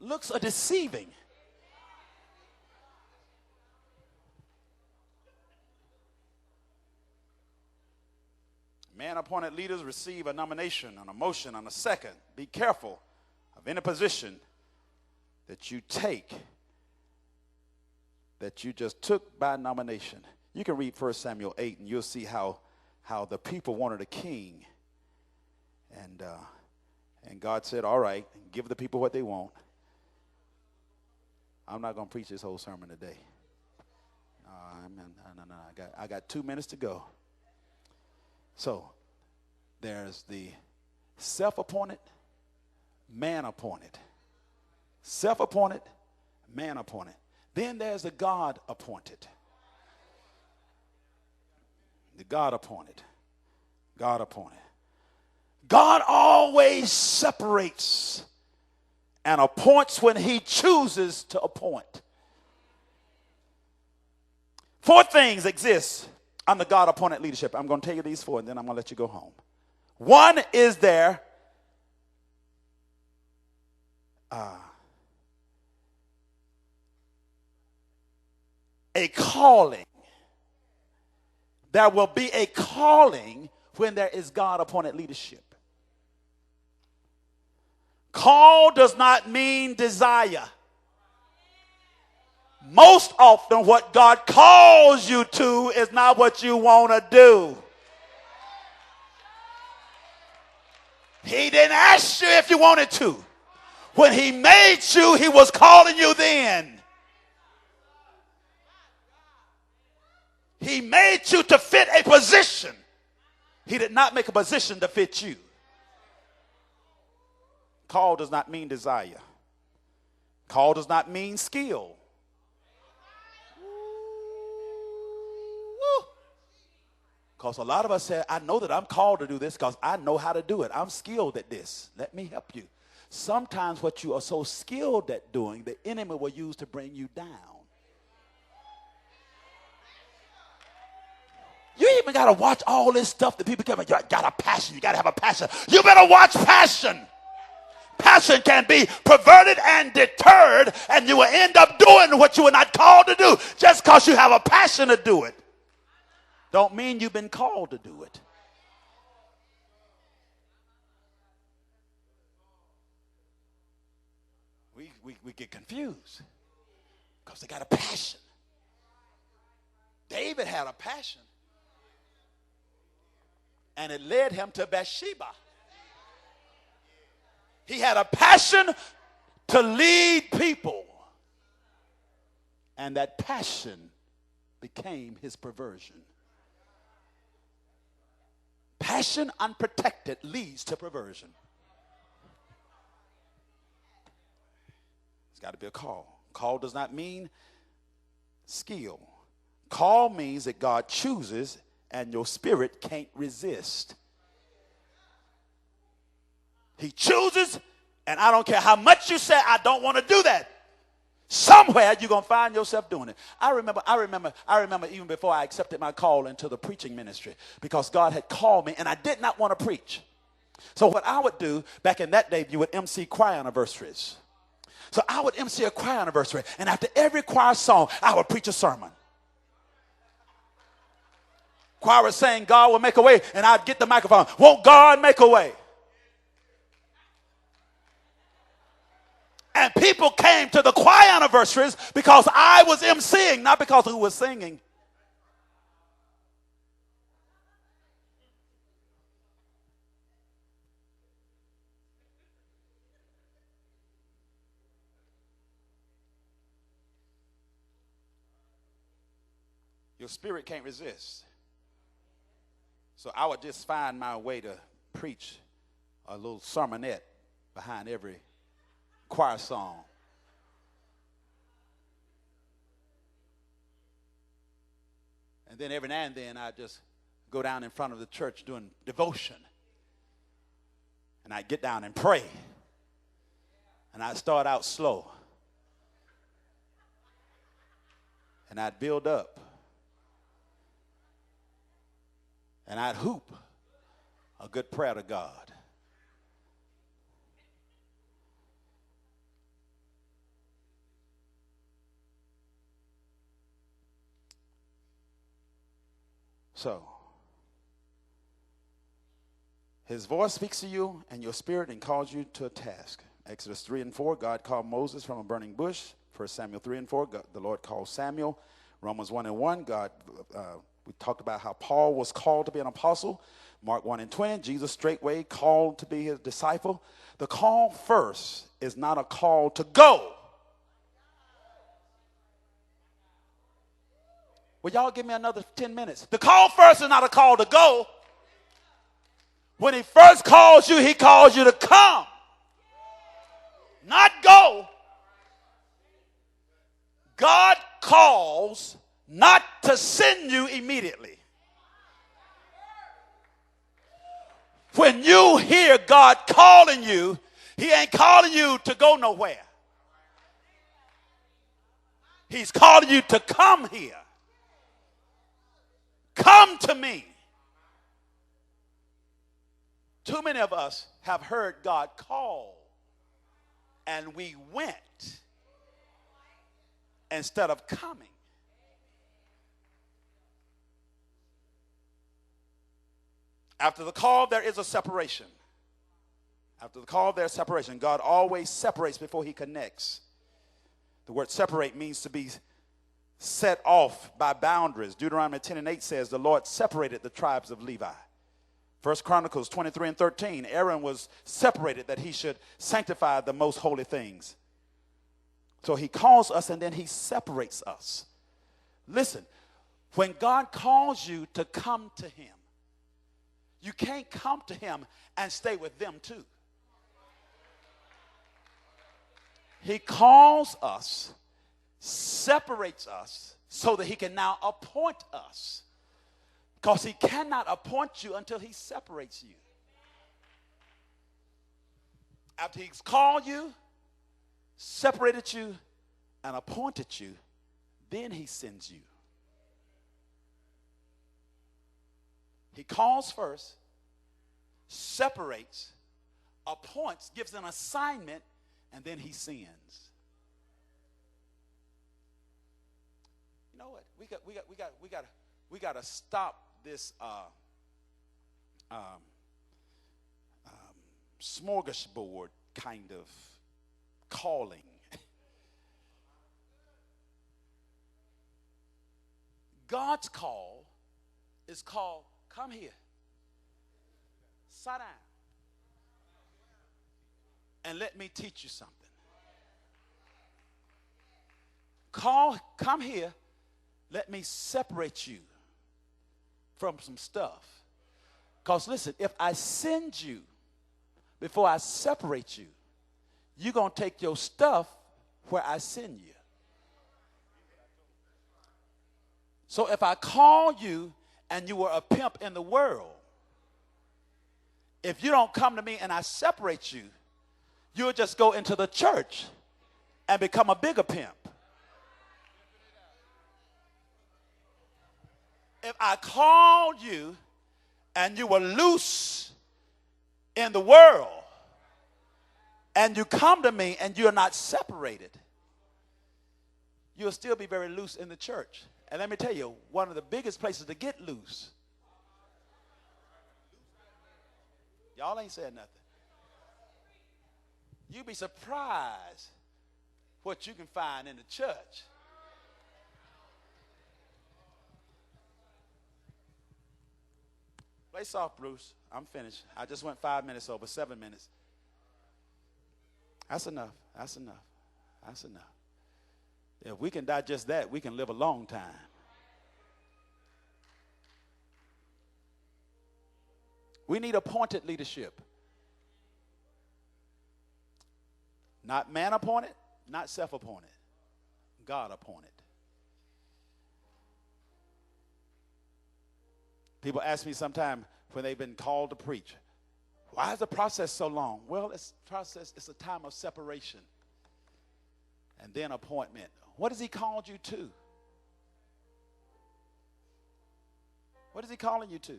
Looks are deceiving. Man-appointed leaders receive a nomination, an emotion, on a second. Be careful of any position that you take that you just took by nomination. You can read 1 Samuel 8 and you'll see how the people wanted a king. And God said, all right, give the people what they want. I'm not going to preach this whole sermon today. No. I got 2 minutes to go. So there's the self-appointed, man-appointed. Self-appointed, man-appointed. Then there's the God-appointed. The God-appointed. God-appointed. God always separates and appoints when he chooses to appoint. 4 things exist under God-appointed leadership. I'm going to tell you these 4, and then I'm going to let you go home. 1 is there a calling. There will be a calling when there is God-appointed leadership. Call does not mean desire. Most often what God calls you to is not what you want to do. He didn't ask you if you wanted to. When he made you, he was calling you then. He made you to fit a position. He did not make a position to fit you. Call does not mean desire. Call does not mean skill. Because a lot of us say, I know that I'm called to do this because I know how to do it. I'm skilled at this. Let me help you. Sometimes what you are so skilled at doing, the enemy will use to bring you down. You even got to watch all this stuff that people come, you got a passion. You got to have a passion. You better watch passion. Passion can be perverted and deterred, and you will end up doing what you were not called to do. Just because you have a passion to do it don't mean you've been called to do it. We get confused because they got a passion. David had a passion, and it led him to Bathsheba. He had a passion to lead people, and that passion became his perversion. Passion unprotected leads to perversion. It's got to be a call. Call does not mean skill. Call means that God chooses and your spirit can't resist. He chooses, and I don't care how much you say, I don't want to do that. Somewhere you're going to find yourself doing it. I remember even before I accepted my call into the preaching ministry, because God had called me and I did not want to preach. So what I would do back in that day, you would MC choir anniversaries. So I would MC a choir anniversary, and after every choir song, I would preach a sermon. Choir was saying, God will make a way, and I'd get the microphone. Won't God make a way? And people came to the choir anniversaries because I was emceeing, not because of who was singing. Your spirit can't resist. So I would just find my way to preach a little sermonette behind every choir song. And then every now and then I just go down in front of the church doing devotion. And I get down and pray. And I start out slow. And I'd build up. And I'd hoop a good prayer to God. 'Cause So, his voice speaks to you and your spirit and calls you to a task. Exodus 3 and 4, God called Moses from a burning bush. 1 Samuel 3 and 4, the Lord called Samuel. Romans 1 and 1, we talked about how Paul was called to be an apostle. Mark 1 and 20, Jesus straightway called to be his disciple. The call first is not a call to go. Well, y'all give me another 10 minutes. The call first is not a call to go. When he first calls you to come, not go. God calls not to send you immediately. When you hear God calling you, he ain't calling you to go nowhere. He's calling you to come here. Come to me. Too many of us have heard God call, and we went instead of coming. After the call, there is a separation. After the call, there's separation. God always separates before he connects. The word separate means to be set off by boundaries. Deuteronomy 10 and 8 says, the Lord separated the tribes of Levi. 1 Chronicles 23 and 13, Aaron was separated that he should sanctify the most holy things. So he calls us and then he separates us. Listen, when God calls you to come to him, you can't come to him and stay with them too. He calls us, separates us, so that he can now appoint us. Because he cannot appoint you until he separates you. After he's called you, separated you, and appointed you, then he sends you. He calls first, separates, appoints, gives an assignment, and then he sends. You know what? We got to stop this smorgasbord kind of calling. God's call is called, come here, sit down, and let me teach you something. Come here, let me separate you from some stuff. Because listen, if I send you before I separate you, you're going to take your stuff where I send you. So if I call you and you were a pimp in the world, if you don't come to me and I separate you, you'll just go into the church and become a bigger pimp. If I called you and you were loose in the world and you come to me and you're not separated, you'll still be very loose in the church. And let me tell you, one of the biggest places to get loose, y'all ain't said nothing. You'd be surprised what you can find in the church. Play soft, Bruce. I'm finished. I just went 5 minutes over, 7 minutes. That's enough. That's enough. That's enough. If we can digest that, we can live a long time. We need appointed leadership. Not man appointed, not self appointed. God appointed. People ask me sometimes when they've been called to preach, why is the process so long? Well, it's a time of separation and then appointment. What has he called you to? What is he calling you to?